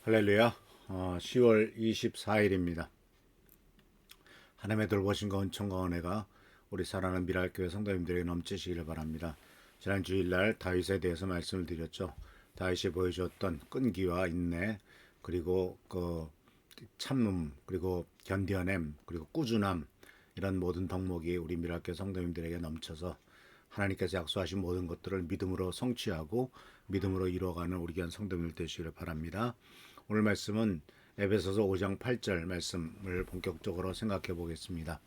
할렐루야. 10월 24일입니다. 하나님의 돌보심과 은총과 은혜가 우리 사랑하는 미랄교회 성도님들에게 넘치시기를 바랍니다. 지난 주일날 다윗에 대해서 말씀을 드렸죠. 다윗이 보여주었던 끈기와 인내, 그리고 그 참음, 그리고 견뎌냄, 그리고 꾸준함, 이런 모든 덕목이 우리 미랄교회 성도님들에게 넘쳐서 하나님께서 약속하신 모든 것들을 믿음으로 성취하고 믿음으로 이루어가는 우리 귀한 성도님들 되시기를 바랍니다. 오늘 말씀은 에베소서 5장 8절 말씀을 본격적으로 생각해 보겠습니다.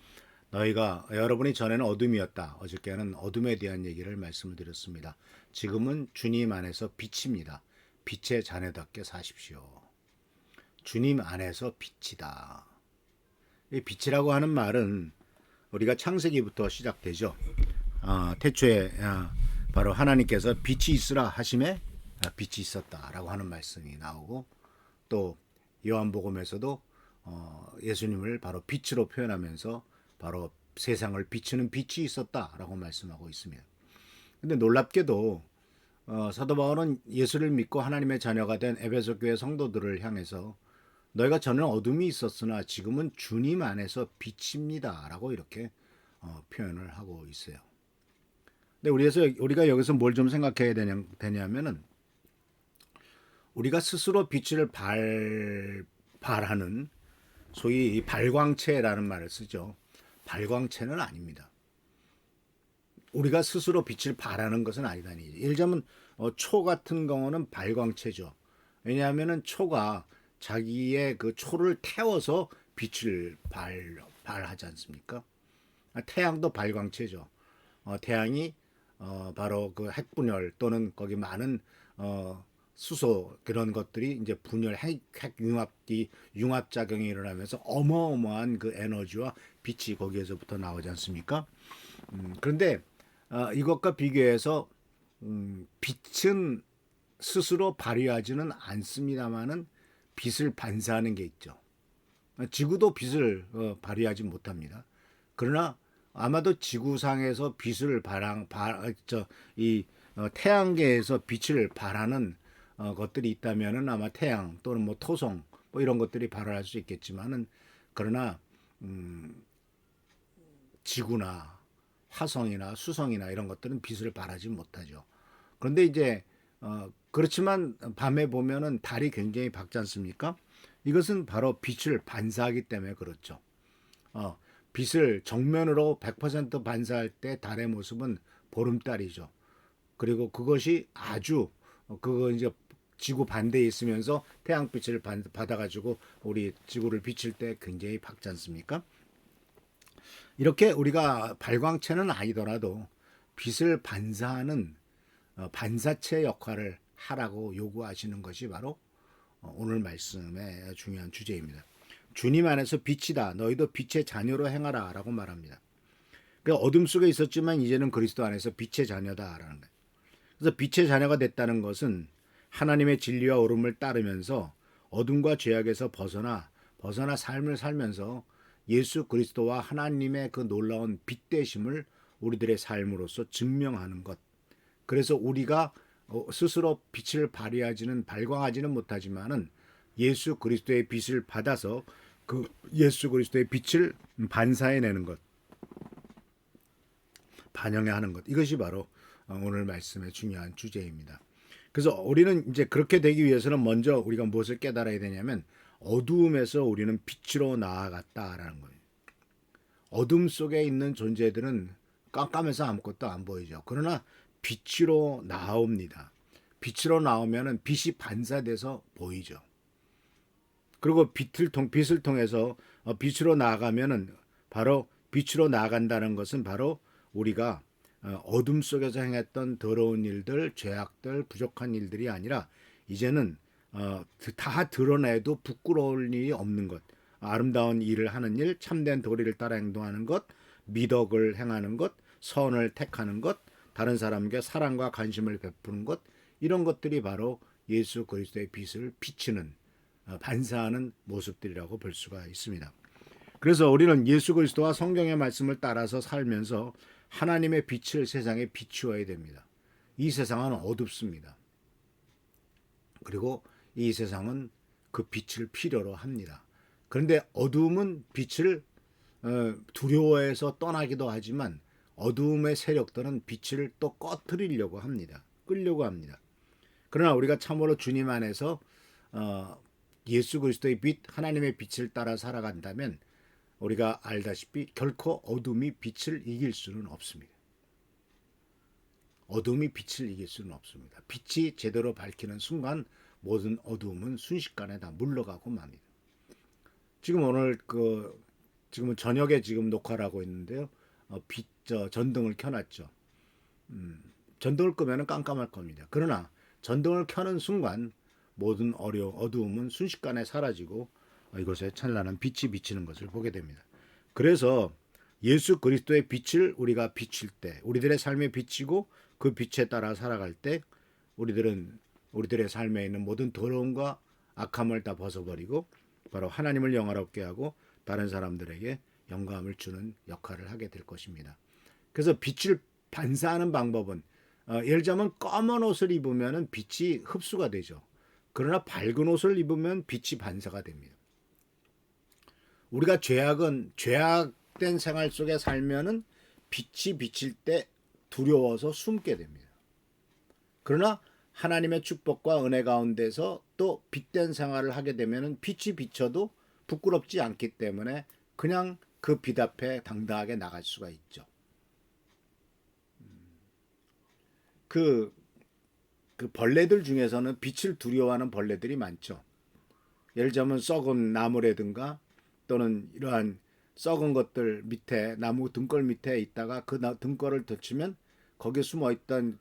여러분이 전에는 어둠이었다. 어저께는 어둠에 대한 얘기를 말씀을 드렸습니다. 지금은 주님 안에서 빛입니다. 빛의 자녀답게 사십시오. 주님 안에서 빛이다. 이 빛이라고 하는 말은 우리가 창세기부터 시작되죠. 태초에 바로 하나님께서 빛이 있으라 하심에 빛이 있었다라고 하는 말씀이 나오고, 또 요한복음에서도 예수님을 바로 빛으로 표현하면서 바로 세상을 비추는 빛이 있었다라고 말씀하고 있습니다. 근데 놀랍게도 사도 바울은 예수를 믿고 하나님의 자녀가 된 에베소 교회 성도들을 향해서 너희가 전에는 어둠이 있었으나 지금은 주님 안에서 빛입니다 라고 이렇게 표현을 하고 있어요. 근데 우리가 여기서 뭘 좀 생각해야 되냐면은, 우리가 스스로 빛을 발하는 소위 발광체라는 말을 쓰죠. 발광체는 아닙니다. 우리가 스스로 빛을 발하는 것은 아니다니. 예를 들자면 초 같은 경우는 발광체죠. 왜냐하면은 초가 자기의 그 초를 태워서 빛을 발하지 않습니까? 태양도 발광체죠. 태양이 바로 그 핵분열 또는 거기 많은 수소, 그런 것들이 이제 분열, 융합 작용이 일어나면서 어마어마한 그 에너지와 빛이 거기에서부터 나오지 않습니까? 그런데 이것과 비교해서 빛은 스스로 발휘하지는 않습니다만은 빛을 반사하는 게 있죠. 지구도 빛을 발휘하지 못합니다. 그러나 아마도 지구상에서 빛을 태양계에서 빛을 발하는 것들이 있다면은 아마 태양 또는 뭐 토성 뭐 이런 것들이 발휘할 수 있겠지만은, 그러나 지구나 화성이나 수성이나 이런 것들은 빛을 발하지 못하죠. 그런데 이제 그렇지만 밤에 보면은 달이 굉장히 밝지 않습니까? 이것은 바로 빛을 반사하기 때문에 그렇죠. 빛을 정면으로 100% 반사할 때 달의 모습은 보름달이죠. 그리고 그것이 그거 이제 지구 반대에 있으면서 태양빛을 받아가지고 우리 지구를 비칠 때 굉장히 밝지 않습니까? 이렇게 우리가 발광체는 아니더라도 빛을 반사하는 반사체 역할을 하라고 요구하시는 것이 바로 오늘 말씀의 중요한 주제입니다. 주님 안에서 빛이다. 너희도 빛의 자녀로 행하라 라고 말합니다. 그러니까 어둠 속에 있었지만 이제는 그리스도 안에서 빛의 자녀다라는 거예요. 그래서 빛의 자녀가 됐다는 것은 하나님의 진리와 옳음을 따르면서 어둠과 죄악에서 벗어나 삶을 살면서 예수 그리스도와 하나님의 그 놀라운 빛 되심을 우리들의 삶으로서 증명하는 것. 그래서 우리가 스스로 빛을 발광하지는 못하지만은 예수 그리스도의 빛을 받아서 그 예수 그리스도의 빛을 반사해내는 것, 반영해 하는 것. 이것이 바로 오늘 말씀의 중요한 주제입니다. 그래서 우리는 이제 그렇게 되기 위해서는 먼저 우리가 무엇을 깨달아야 되냐면, 어두움에서 우리는 빛으로 나아갔다라는 거예요. 어둠 속에 있는 존재들은 깜깜해서 아무것도 안 보이죠. 그러나 빛으로 나옵니다. 빛으로 나오면은 빛이 반사돼서 보이죠. 그리고 빛을 통해서 빛으로 나아가면은 바로 빛으로 나아간다는 것은 바로 우리가 어둠 속에서 행했던 더러운 일들, 죄악들, 부족한 일들이 아니라 이제는 다 드러내도 부끄러울 일이 없는 것, 아름다운 일을 하는 일, 참된 도리를 따라 행동하는 것, 미덕을 행하는 것, 선을 택하는 것, 다른 사람에게 사랑과 관심을 베푸는 것, 이런 것들이 바로 예수 그리스도의 빛을 비치는 반사하는 모습들이라고 볼 수가 있습니다. 그래서 우리는 예수 그리스도와 성경의 말씀을 따라서 살면서 하나님의 빛을 세상에 비추어야 됩니다. 이 세상은 어둡습니다. 그리고 이 세상은 그 빛을 필요로 합니다. 그런데 어둠은 빛을 두려워해서 떠나기도 하지만 어둠의 세력들은 빛을 또 꺼트리려고 합니다. 끌려고 합니다. 그러나 우리가 참으로 주님 안에서 예수 그리스도의 빛, 하나님의 빛을 따라 살아간다면 우리가 알다시피 결코 어둠이 빛을 이길 수는 없습니다. 어둠이 빛을 이길 수는 없습니다. 빛이 제대로 밝히는 순간 모든 어둠은 순식간에 다 물러가고 맙니다. 지금 오늘 지금은 저녁에 지금 녹화를 하고 있는데요. 전등을 켜놨죠. 전등을 끄면 깜깜할 겁니다. 그러나 전등을 켜는 순간 모든 어두움은 순식간에 사라지고 이곳에 찬란한 빛이 비치는 것을 보게 됩니다. 그래서 예수 그리스도의 빛을 우리가 비칠 때, 우리들의 삶에 비치고 그 빛에 따라 살아갈 때 우리들의 삶에 있는 모든 더러움과 악함을 다 벗어버리고 바로 하나님을 영화롭게 하고 다른 사람들에게 영감을 주는 역할을 하게 될 것입니다. 그래서 빛을 반사하는 방법은 예를 들자면 검은 옷을 입으면 빛이 흡수가 되죠. 그러나 밝은 옷을 입으면 빛이 반사가 됩니다. 우리가 죄악된 생활 속에 살면은 빛이 비칠 때 두려워서 숨게 됩니다. 그러나 하나님의 축복과 은혜 가운데서 또 빛된 생활을 하게 되면은 빛이 비쳐도 부끄럽지 않기 때문에 그냥 그 빛 앞에 당당하게 나갈 수가 있죠. 그 벌레들 중에서는 빛을 두려워하는 벌레들이 많죠. 예를 들자면 썩은 나무라든가 또는 이러한 썩은 것들 밑에 나무 등골 밑에 있다가 그 등골을 덮치면 거기에 숨어있던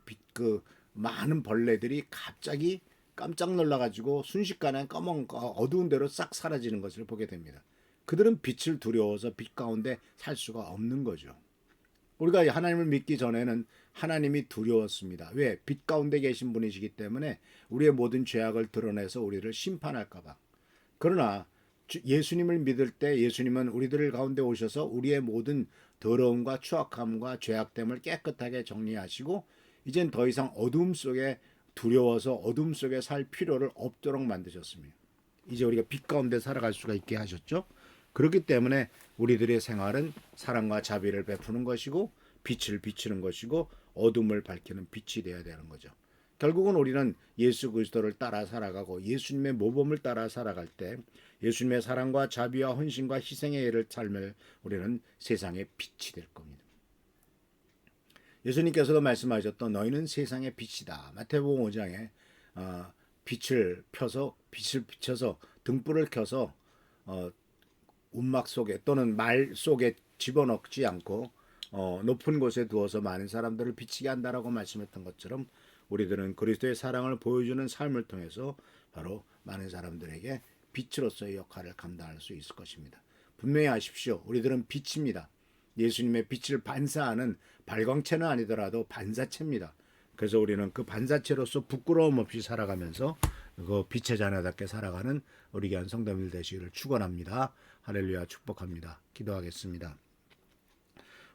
많은 벌레들이 갑자기 깜짝 놀라가지고 순식간에 어두운 데로 싹 사라지는 것을 보게 됩니다. 그들은 빛을 두려워서 빛 가운데 살 수가 없는 거죠. 우리가 하나님을 믿기 전에는 하나님이 두려웠습니다. 왜? 빛 가운데 계신 분이시기 때문에 우리의 모든 죄악을 드러내서 우리를 심판할까 봐. 그러나 예수님을 믿을 때 예수님은 우리들 가운데 오셔서 우리의 모든 더러움과 추악함과 죄악됨을 깨끗하게 정리하시고 이젠 더 이상 어둠 속에 두려워서 어둠 속에 살 필요를 없도록 만드셨습니다. 이제 우리가 빛 가운데 살아갈 수가 있게 하셨죠. 그렇기 때문에 우리들의 생활은 사랑과 자비를 베푸는 것이고 빛을 비추는 것이고 어둠을 밝히는 빛이 되어야 되는 거죠. 결국은 우리는 예수 그리스도를 따라 살아가고 예수님의 모범을 따라 살아갈 때 예수님의 사랑과 자비와 헌신과 희생의 예를 살면 우리는 세상의 빛이 될 겁니다. 예수님께서도 말씀하셨던 너희는 세상의 빛이다. 마태복음 5장에 빛을 비춰서 등불을 켜서 움막 속에 또는 말 속에 집어넣지 않고 높은 곳에 두어서 많은 사람들을 비치게 한다라고 말씀했던 것처럼 우리들은 그리스도의 사랑을 보여주는 삶을 통해서 바로 많은 사람들에게 빛으로서의 역할을 감당할 수 있을 것입니다. 분명히 아십시오. 우리들은 빛입니다. 예수님의 빛을 반사하는 발광체는 아니더라도 반사체입니다. 그래서 우리는 그 반사체로서 부끄러움 없이 살아가면서 그 빛의 자녀답게 살아가는 우리 귀한 성도님들 되시기를 축원합니다. 할렐루야 축복합니다. 기도하겠습니다.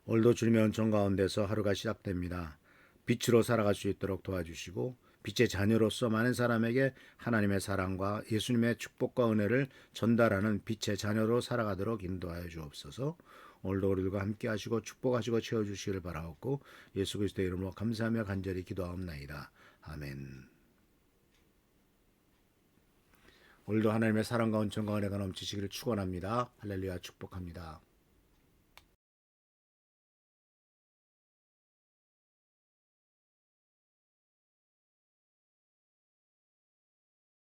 오늘도 주님의 은총 가운데서 하루가 시작됩니다. 빛으로 살아갈 수 있도록 도와주시고 빛의 자녀로서 많은 사람에게 하나님의 사랑과 예수님의 축복과 은혜를 전달하는 빛의 자녀로 살아가도록 인도하여 주옵소서. 오늘도 우리들과 함께 하시고 축복하시고 채워주시기를 바라옵고 예수 그리스도의 이름으로 감사하며 간절히 기도하옵나이다. 아멘. 오늘도 하나님의 사랑과 은총과 은혜가 넘치시기를 축원합니다. 할렐루야 축복합니다.